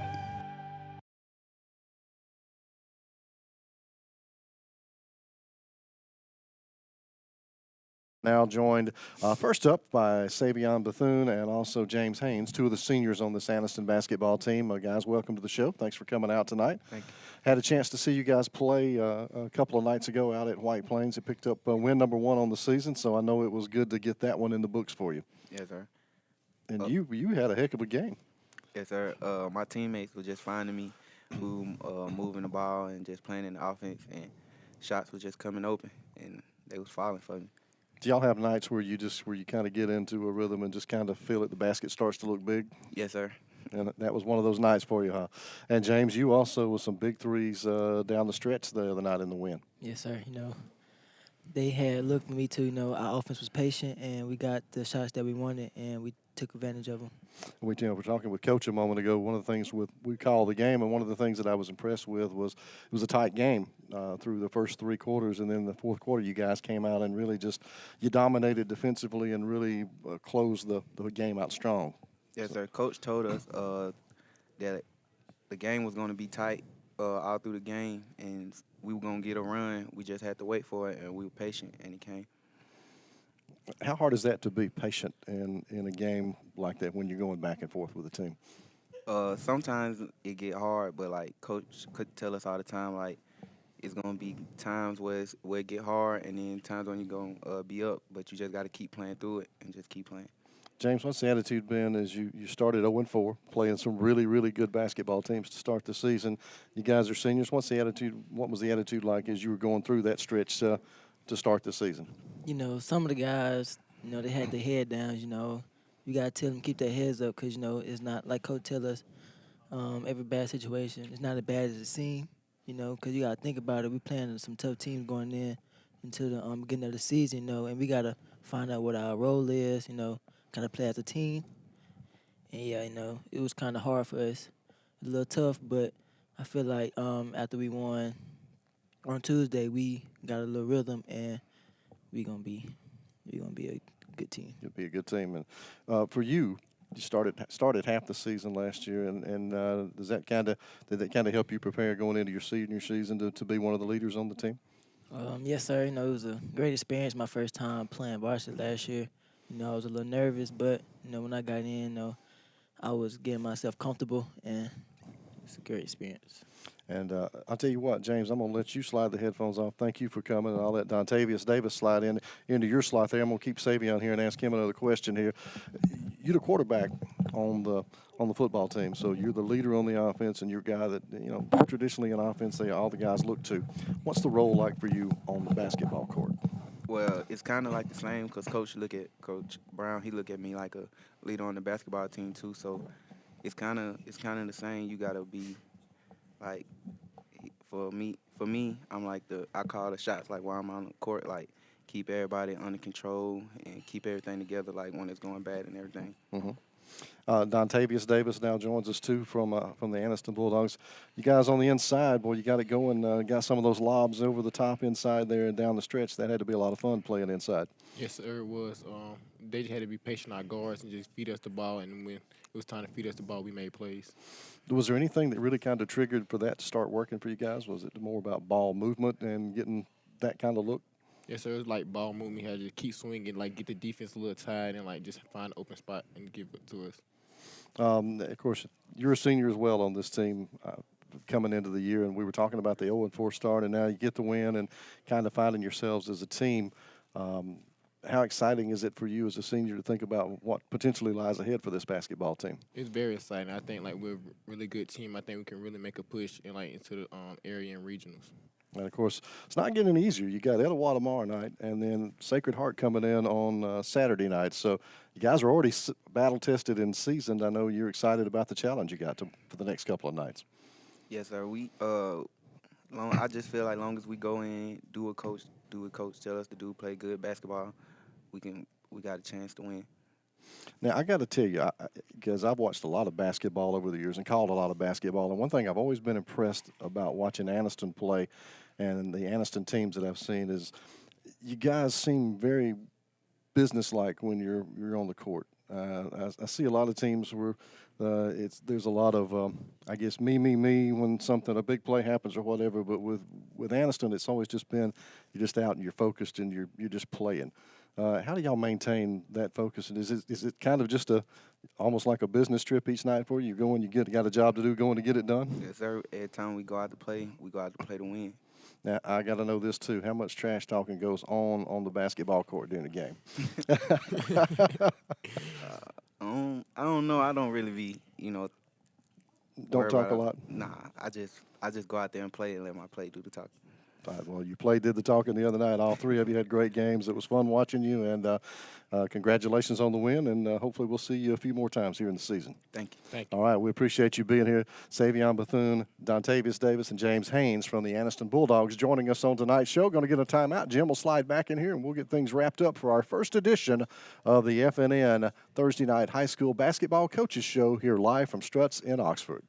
Now joined first up by Savion Bethune and also James Haynes, two of the seniors on this Anniston basketball team. Guys, welcome to the show. Thanks for coming out tonight. Thank you. Had a chance to see you guys play a couple of nights ago out at White Plains. You picked up win number 1 on the season, so I know it was good to get that one in the books for you. Yes, sir. And you had a heck of a game. Yes, sir. My teammates were just finding me, moving the ball and just playing in the offense, and shots were just coming open, and they was falling for me. Do y'all have nights where you kind of get into a rhythm and just kind of feel it, the basket starts to look big? Yes, sir. And that was one of those nights for you, huh? And James, you also with some big threes down the stretch the other night in the win. Yes, sir. They had looked for me too. Our offense was patient, and we got the shots that we wanted, and we took advantage of them. We're talking with Coach a moment ago. One of the things we call the game, and one of the things that I was impressed with was it was a tight game through the first 3 quarters, and then the fourth quarter you guys came out and really you dominated defensively and really closed the game out strong. Yes, sir. Coach told us that the game was going to be tight all through the game, and we were going to get a run. We just had to wait for it, and we were patient, and it came. How hard is that to be patient in a game like that when you're going back and forth with a team? Sometimes it get hard, but Coach could tell us all the time, it's gonna be times where it get hard, and then times when you're gonna be up, but you just got to keep playing through it and just keep playing. James, what's the attitude been as you started 0-4, playing some really, really good basketball teams to start the season? You guys are seniors. What was the attitude like as you were going through that stretch to start the season? Some of the guys, they had their head down. You got to tell them keep their heads up because, it's not like Coach tell us every bad situation. It's not as bad as it seems, because you got to think about it. We playing some tough teams going into the beginning of the season, and we got to find out what our role is, kind of play as a team. And, yeah, it was kind of hard for us. A little tough, but I feel like after we won on Tuesday, we got a little rhythm, and we're gonna be a good team. You'll be a good team. And for you, you started half the season last year, and did that kind of help you prepare going into your senior season to be one of the leaders on the team? Yes, sir. It was a great experience. My first time playing varsity last year. I was a little nervous, but when I got in, I was getting myself comfortable, and it's a great experience. And I'll tell you what, James, I'm going to let you slide the headphones off. Thank you for coming, and I'll let Dontavius Davis slide into your slot there. I'm going to keep Savion here and ask him another question here. You're the quarterback on the football team, so you're the leader on the offense, and you're a guy that, traditionally in offense, all the guys look to. What's the role like for you on the basketball court? Well, it's kind of like the same because Coach Brown, he look at me like a leader on the basketball team too. So it's kind of the same. You gotta be like, for me, I'm like I call the shots like while I'm on the court, like keep everybody under control and keep everything together like when it's going bad and everything. Mm-hmm. Dontavius Davis now joins us too from the Anniston Bulldogs. You guys on the inside, boy, you got it going. Got some of those lobs over the top inside there and down the stretch. That had to be a lot of fun playing inside. Yes, sir, it was. They just had to be patient, our guards, and just feed us the ball. And when it was time to feed us the ball, we made plays. Was there anything that really kind of triggered for that to start working for you guys? Was it more about ball movement and getting that kind of look? Yes, sir. It was like ball movement. We had to keep swinging, like get the defense a little tired, and like just find an open spot and give it to us. Of course, you're a senior as well on this team coming into the year, and we were talking about the 0-4 start, and now you get the win and kind of finding yourselves as a team. How exciting is it for you as a senior to think about what potentially lies ahead for this basketball team? It's very exciting. I think we're a really good team. I think we can really make a push into the area and regionals. And, of course, it's not getting any easier. You got Etowah tomorrow night and then Sacred Heart coming in on Saturday night. So you guys are already battle-tested and seasoned. I know you're excited about the challenge you got for the next couple of nights. Yes, sir. I just feel like long as we go in, do what coach tell us to do, play good basketball, we got a chance to win. Now, I got to tell you, because I've watched a lot of basketball over the years and called a lot of basketball, and one thing I've always been impressed about watching Anniston play and the Anniston teams that I've seen is you guys seem very businesslike when you're on the court. I see a lot of teams where there's a lot of, I guess, me when a big play happens or whatever, but with Anniston, it's always just been you're just out and you're focused and you're just playing. How do y'all maintain that focus? And is it kind of just almost like a business trip each night for you? You go and you got a job to do, going to get it done? Yes, sir. Every time we go out to play, to win. Now, I got to know this, too. How much trash talking goes on the basketball court during the game? I don't know. I don't really be, Don't talk a lot? Nah, I just go out there and play and let my play do the talking. All right, well, you did the talking the other night. All three of you had great games. It was fun watching you, and congratulations on the win, and hopefully we'll see you a few more times here in the season. Thank you. Thank you. All right, we appreciate you being here. Savion Bethune, Dontavius Davis, and James Haynes from the Anniston Bulldogs joining us on tonight's show. Going to get a timeout. Jim will slide back in here, and we'll get things wrapped up for our first edition of the FNN Thursday Night High School Basketball Coaches Show here live from Struts in Oxford.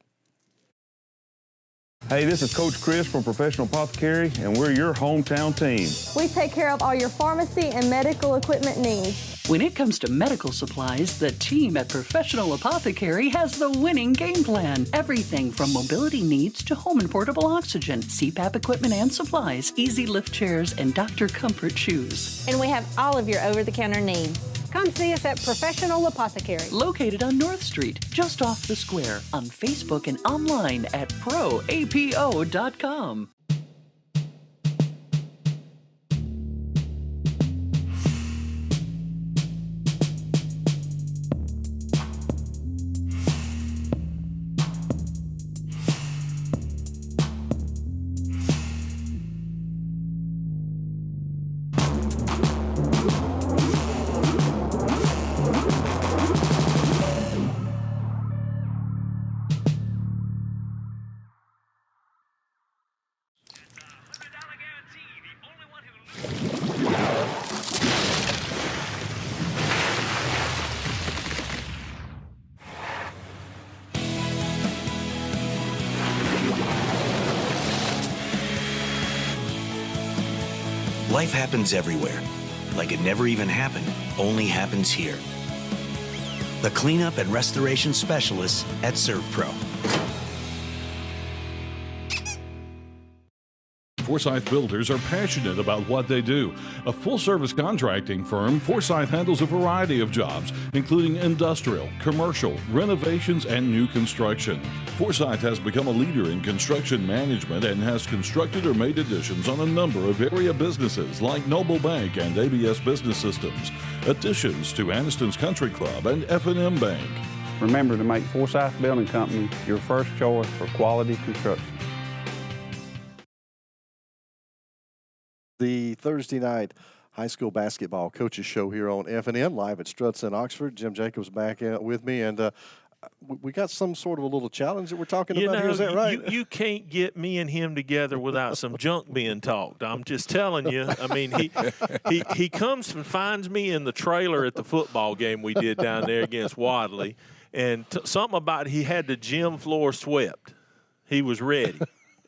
Hey, this is Coach Chris from Professional Apothecary, and we're your hometown team. We take care of all your pharmacy and medical equipment needs. When it comes to medical supplies, the team at Professional Apothecary has the winning game plan. Everything from mobility needs to home and portable oxygen, CPAP equipment and supplies, easy lift chairs, and doctor comfort shoes. And we have all of your over-the-counter needs. Come see us at Professional Apothecary. Located on North Street, just off the square, on Facebook and online at proapo.com. Life happens everywhere. Like it never even happened, only happens here. the cleanup and restoration specialists at ServPro. Forsyth Builders are passionate about what they do. A full-service contracting firm, Forsyth handles a variety of jobs, including industrial, commercial, renovations, and new construction. Forsyth has become a leader in construction management and has constructed or made additions on a number of area businesses like Noble Bank and ABS Business Systems, additions to Anniston's Country Club and FNN Bank. Remember to make Forsyth Building Company your first choice for quality construction. The Thursday night high school basketball coaches show here on FNN, live at Struts in Oxford. Jim Jacobs back with me, and we got some sort of a little challenge that we're talking about here. Is that right? You can't get me and him together without some junk being talked. I'm just telling you. I mean, he comes and finds me in the trailer at the football game we did down there against Wadley, and something about he had the gym floor swept. He was ready.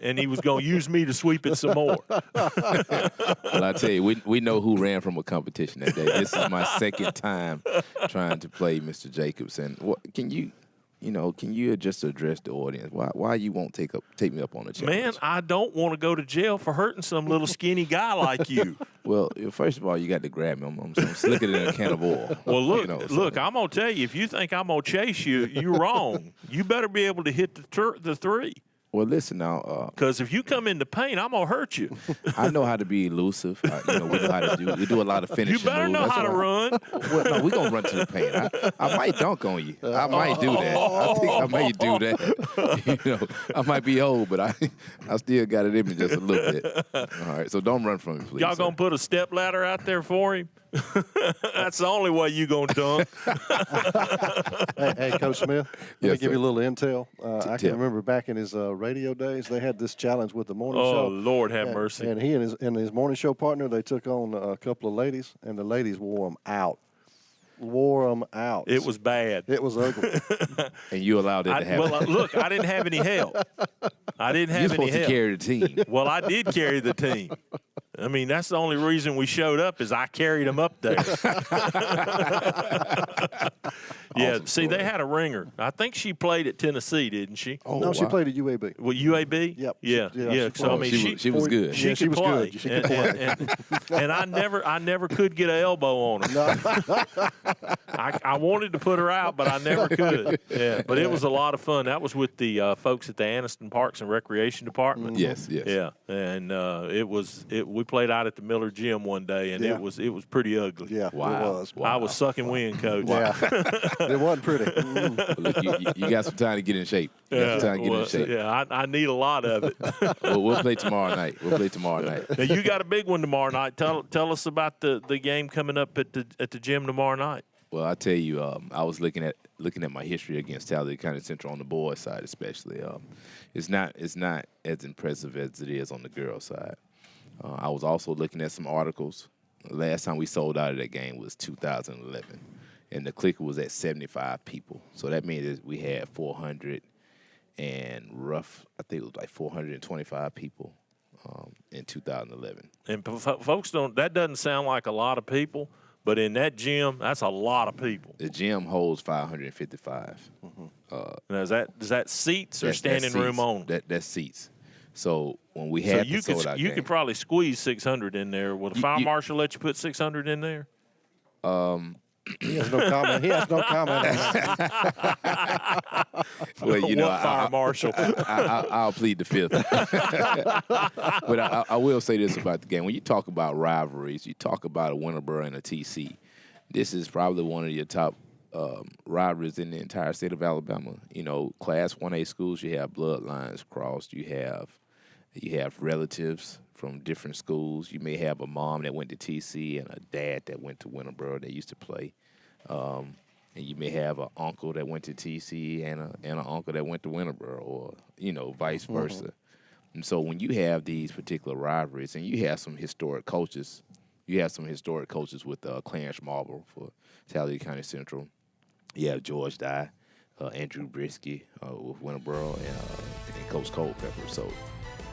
And he was going to use me to sweep it some more. Well, I tell you, we know who ran from a competition that day. This is my second time trying to play Mr. Jacobs. And can you just address the audience? Why you won't take me up on the challenge? Man, I don't want to go to jail for hurting some little skinny guy like you. Well, first of all, you got to grab me. I'm slicker than a can of oil. Well, look, I'm going to tell you, if you think I'm going to chase you, you're wrong. You better be able to hit the three. Well, listen now. Because if you come into paint, I'm gonna hurt you. I know how to be elusive. We know how to do. We do a lot of finishing. You better moves. know how to run. Well, no, we're gonna run to the paint. I might dunk on you. I might do that. I think I may do that. I might be old, but I still got it in me just a little bit. All right, so don't run from me, please. Y'all gonna put a step ladder out there for him? That's the only way you gonna dunk. Hey, Coach Smith, let me give you a little intel. I can remember back in his radio days, they had this challenge with the morning show. Oh, Lord have mercy. And he and his morning show partner, they took on a couple of ladies, and the ladies wore them out. It was bad. It was ugly. And you allowed it to happen. Well, look, I didn't have any help. You're supposed to carry the team. Well, I did carry the team. I mean, that's the only reason we showed up is I carried them up there. Yeah, Awesome see, story. they had a ringer. I think she played at Tennessee, didn't she? Oh, no, she played at UAB. Well, UAB? Yep. Yeah. So I mean, she was good. She could play. She could play. And I never could get an elbow on her. No. I wanted to put her out, but I never could. Yeah, but it was a lot of fun. That was with the folks at the Anniston Parks and Recreation Department. Yes. Yeah, and we played out at the Miller Gym one day, and it was pretty ugly. Yeah, wow. It was. I was sucking wind, Coach. Yeah. It wasn't pretty. Well, look, you got some time to get in shape. Yeah, I need a lot of it. Well, we'll play tomorrow night. Now, you got a big one tomorrow night. Tell us about the game coming up at the gym tomorrow night. Well, I tell you, I was looking at my history against Talladega County Central on the boys' side, especially. It's not as impressive as it is on the girls' side. I was also looking at some articles. The last time we sold out of that game was 2011, and the clicker was at 75 people. So that means that we had 400 and I think it was like 425 people in 2011. And folks that doesn't sound like a lot of people. But in that gym, that's a lot of people. The gym holds 555. Now is that seats or standing room only? That's seats. So when we had you could probably squeeze 600 in there. Will the fire marshal let you put 600 in there? He has no comment. He has no comment on that. Well, fire marshal. I'll plead the fifth. But I will say this about the game. When you talk about rivalries, you talk about a Winterboro and a TC. This is probably one of your top rivalries in the entire state of Alabama. Class 1A schools, you have bloodlines crossed. You have relatives from different schools. You may have a mom that went to TC and a dad that went to Winterboro that used to play. And you may have an uncle that went to TC and an uncle that went to Winterboro, or vice versa. And so when you have these particular rivalries, and you have some historic coaches, with Clarence Marble for Talladega County Central. You have George Dye, Andrew Brisky with Winterboro, and Coach Culpepper. So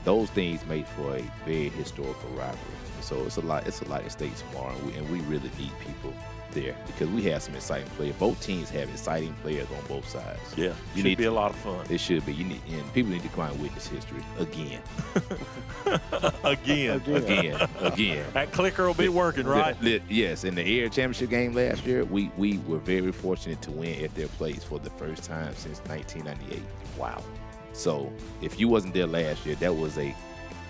those things make for a very historical rivalry. So it's a lot at stake tomorrow, and we really need people there because we have some exciting players. Both teams have exciting players on both sides. Yeah, it should be a lot of fun. It should be. And people need to come out and witness history again. Again. That clicker will be working, right? Yes. In the Air Championship game last year, we were very fortunate to win at their place for the first time since 1998. Wow. So if you wasn't there last year, that was a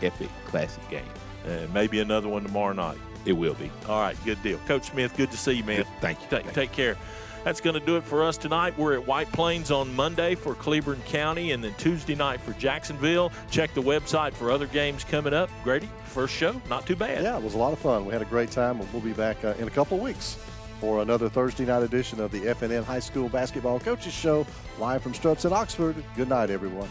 epic classic game. And maybe another one tomorrow night. It will be. All right, good deal. Coach Smith, good to see you, man. Good. Thank you. Take care. That's going to do it for us tonight. We're at White Plains on Monday for Cleburne County, and then Tuesday night for Jacksonville. Check the website for other games coming up. Grady, first show, not too bad. Yeah, it was a lot of fun. We had a great time, and we'll be back in a couple of weeks for another Thursday night edition of the FNN High School Basketball Coaches Show, live from Struts in Oxford. Good night, everyone.